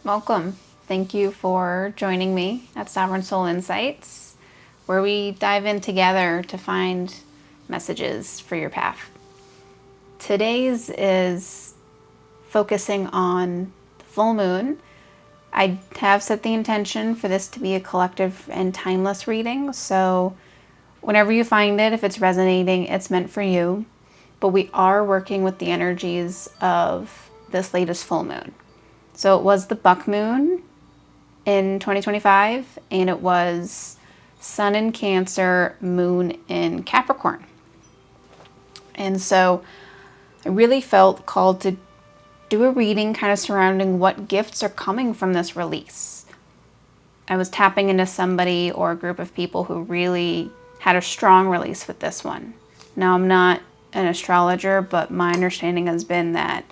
Welcome. Thank you for joining me at Sovereign Soul Insights, where we dive in together to find messages for your path. Today's is focusing on the full moon. I have set the intention for this to be a collective and timeless reading, so whenever you find it, if it's resonating, it's meant for you. But we are working with the energies of this latest full moon. So it was the buck moon in 2025, and it was sun in Cancer, moon in Capricorn. And so I really felt called to do a reading kind of surrounding what gifts are coming from this release. I was tapping into somebody or a group of people who really had a strong release with this one. Now, I'm not an astrologer, but my understanding has been that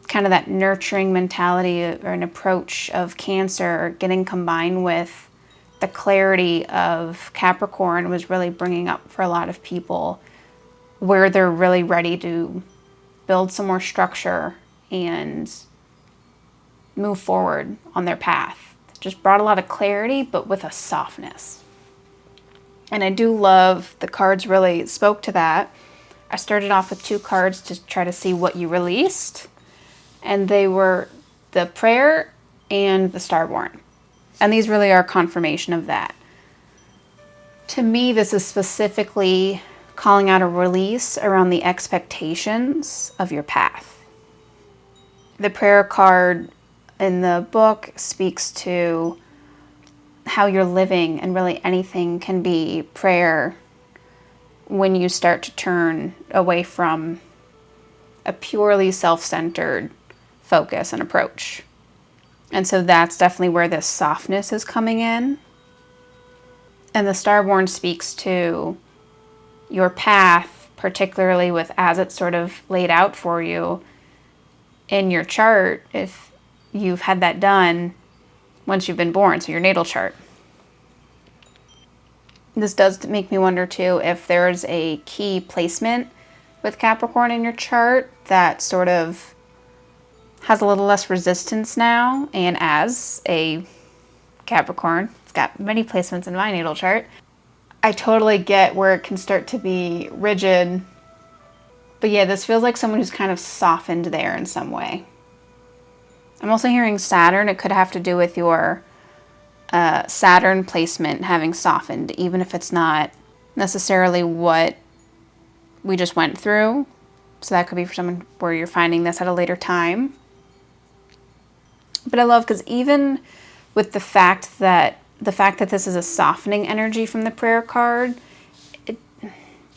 kind of that nurturing mentality or an approach of Cancer getting combined with the clarity of Capricorn was really bringing up for a lot of people where they're really ready to build some more structure and move forward on their path. It just brought a lot of clarity, but with a softness. And I do love the cards really spoke to that. I started off with 2 cards to try to see what you released. And they were the prayer and the starborn. And these really are confirmation of that. To me, this is specifically calling out a release around the expectations of your path. The prayer card in the book speaks to how you're living, and really anything can be prayer when you start to turn away from a purely self-centered focus and approach. And so that's definitely where this softness is coming in. And the starborn speaks to your path, particularly with as it's sort of laid out for you in your chart, if you've had that done once you've been born, so your natal chart. This does make me wonder too if there's a key placement with Capricorn in your chart that sort of has a little less resistance now. And as a Capricorn, it's got many placements in my natal chart, I totally get where it can start to be rigid. But yeah, this feels like someone who's kind of softened there in some way. I'm also hearing Saturn. It could have to do with your Saturn placement having softened, even if it's not necessarily what we just went through. So that could be for someone where you're finding this at a later time. But I love, because even with the fact that this is a softening energy from the prayer card,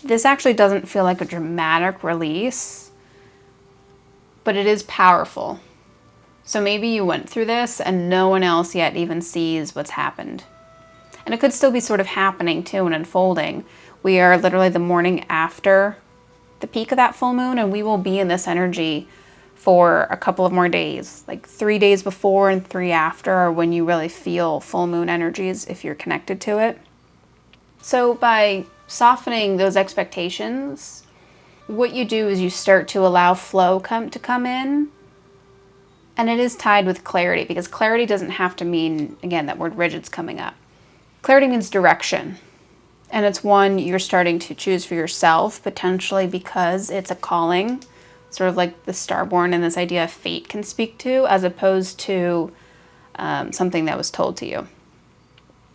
this actually doesn't feel like a dramatic release, but it is powerful. So maybe you went through this and no one else yet even sees what's happened. And it could still be sort of happening too and unfolding. We are literally the morning after the peak of that full moon, and we will be in this energy for a couple of more days, like 3 days before and 3 after are when you really feel full moon energies if you're connected to it. So by softening those expectations, what you do is you start to allow flow to come in. And it is tied with clarity, because clarity doesn't have to mean, again, that word rigid's coming up. Clarity means direction. And it's one you're starting to choose for yourself, potentially because it's a calling, sort of like the starborn and this idea of fate can speak to, as opposed to something that was told to you.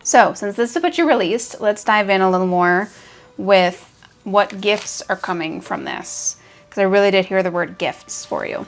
So since this is what you released, let's dive in a little more with what gifts are coming from this, because I really did hear the word gifts for you.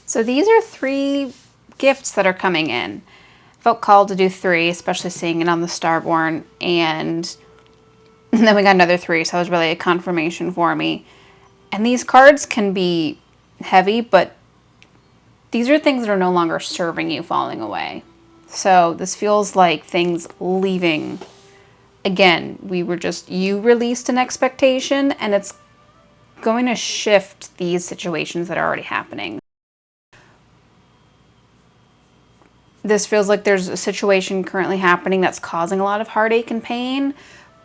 So these are 3 gifts that are coming in. I felt called to do 3, especially seeing it on the starborn, and then we got another 3, so it was really a confirmation for me. And these cards can be heavy, but these are things that are no longer serving you falling away. So this feels like things leaving. Again, you released an expectation, and it's going to shift these situations that are already happening. This feels like there's a situation currently happening that's causing a lot of heartache and pain,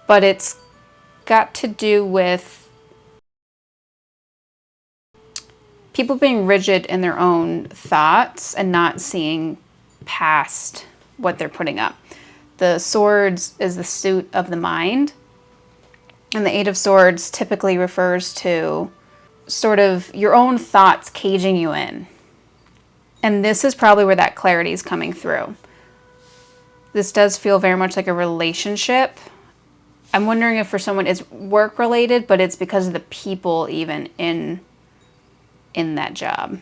but it's got to do with people being rigid in their own thoughts and not seeing past what they're putting up. The swords is the suit of the mind, and the Eight of Swords typically refers to sort of your own thoughts caging you in. And this is probably where that clarity is coming through. This does feel very much like a relationship. I'm wondering if for someone it's work related, but it's because of the people even in that job.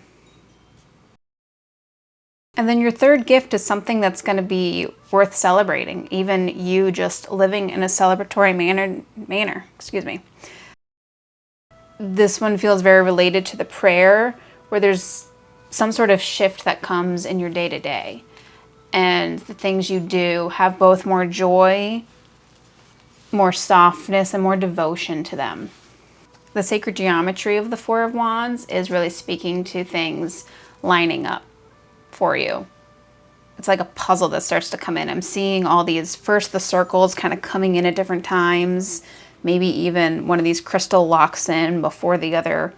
And then your third gift is something that's going to be worth celebrating, even you just living in a celebratory manner. Excuse me. This one feels very related to the prayer, where there's some sort of shift that comes in your day-to-day. And the things you do have both more joy, more softness, and more devotion to them. The sacred geometry of the Four of Wands is really speaking to things lining up for you. It's like a puzzle that starts to come in. I'm seeing all these, first the circles kind of coming in at different times. Maybe even one of these crystal locks in before the other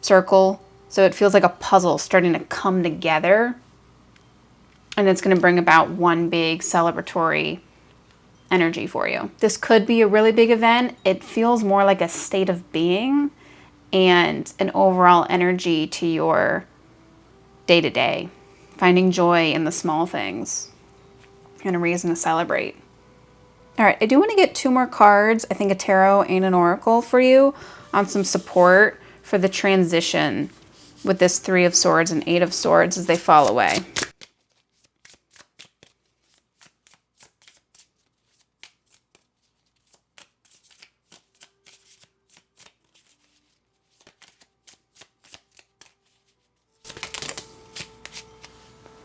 circle. So it feels like a puzzle starting to come together. And it's going to bring about one big celebratory energy for you. This could be a really big event. It feels more like a state of being and an overall energy to your day-to-day. Finding joy in the small things and a reason to celebrate. All right, I do want to get 2 more cards, I think a tarot and an oracle for you, on some support for the transition with this 3 of Swords and 8 of Swords as they fall away.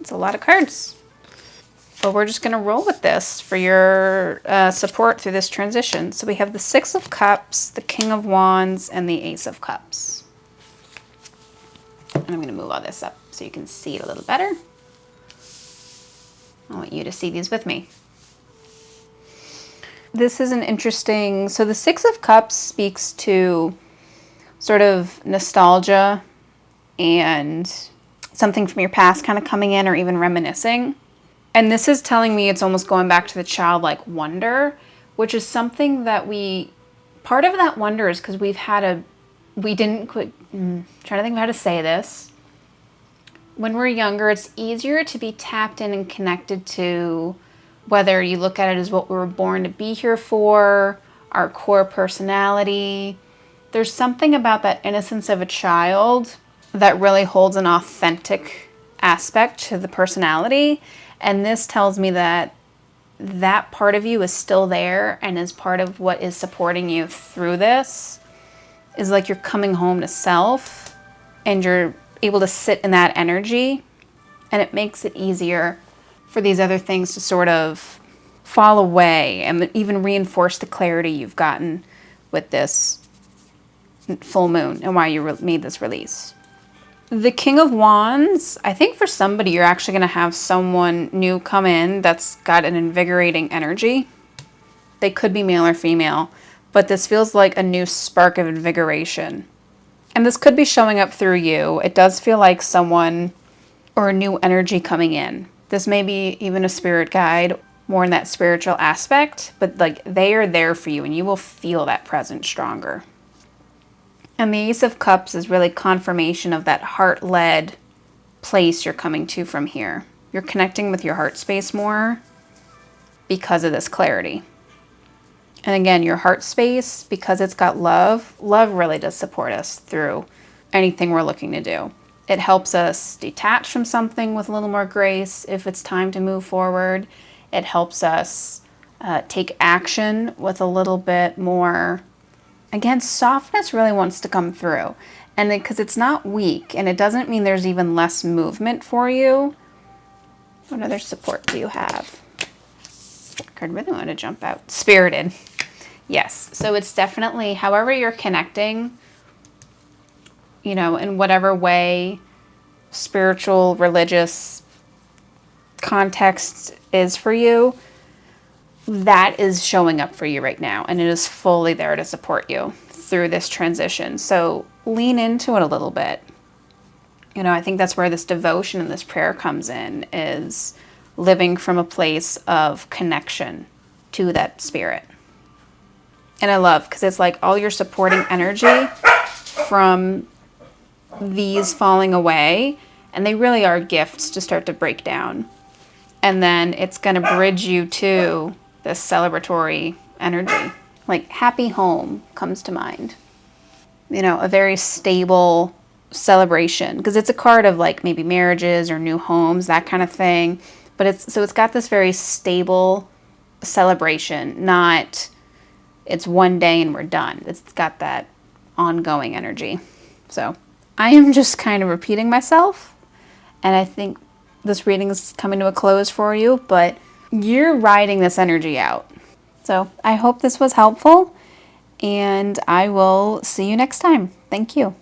It's a lot of cards. But we're just going to roll with this for your support through this transition. So we have the 6 of Cups, the King of Wands, and the Ace of Cups. And I'm going to move all this up so you can see it a little better. I want you to see these with me. This is an interesting, so the 6 of Cups speaks to sort of nostalgia and something from your past kind of coming in, or even reminiscing. And this is telling me it's almost going back to the childlike wonder, which is something that part of that wonder is because trying to think of how to say this. When we're younger, it's easier to be tapped in and connected to, whether you look at it as what we were born to be here for, our core personality. There's something about that innocence of a child that really holds an authentic aspect to the personality. And this tells me that that part of you is still there and is part of what is supporting you through this. Is like you're coming home to self and you're able to sit in that energy, and it makes it easier for these other things to sort of fall away and even reinforce the clarity you've gotten with this full moon and why you made this release. The King of Wands, I think for somebody you're actually going to have someone new come in that's got an invigorating energy. They could be male or female, but this feels like a new spark of invigoration. And this could be showing up through you. It does feel like someone or a new energy coming in. This may be even a spirit guide, more in that spiritual aspect, but like they are there for you and you will feel that presence stronger. And the Ace of Cups is really confirmation of that heart-led place you're coming to from here. You're connecting with your heart space more because of this clarity. And again, your heart space, because it's got love really does support us through anything we're looking to do. It helps us detach from something with a little more grace if it's time to move forward. It helps us take action with a little bit more. Again, softness really wants to come through. And because it's not weak, and it doesn't mean there's even less movement for you. What other support do you have? Card really want to jump out. Spirited. Yes. So it's definitely, however you're connecting, in whatever way, spiritual, religious context is for you, that is showing up for you right now. And it is fully there to support you through this transition. So lean into it a little bit. I think that's where this devotion and this prayer comes in, is living from a place of connection to that spirit. And I love, because it's like all your supporting energy from these falling away, and they really are gifts to start to break down. And then it's going to bridge you to this celebratory energy. Like happy home comes to mind. A very stable celebration, because it's a card of like maybe marriages or new homes, that kind of thing. But it's got this very stable celebration, not it's one day and we're done. It's got that ongoing energy. So I am just kind of repeating myself, and I think this reading is coming to a close for you, but you're riding this energy out. So I hope this was helpful, and I will see you next time. Thank you.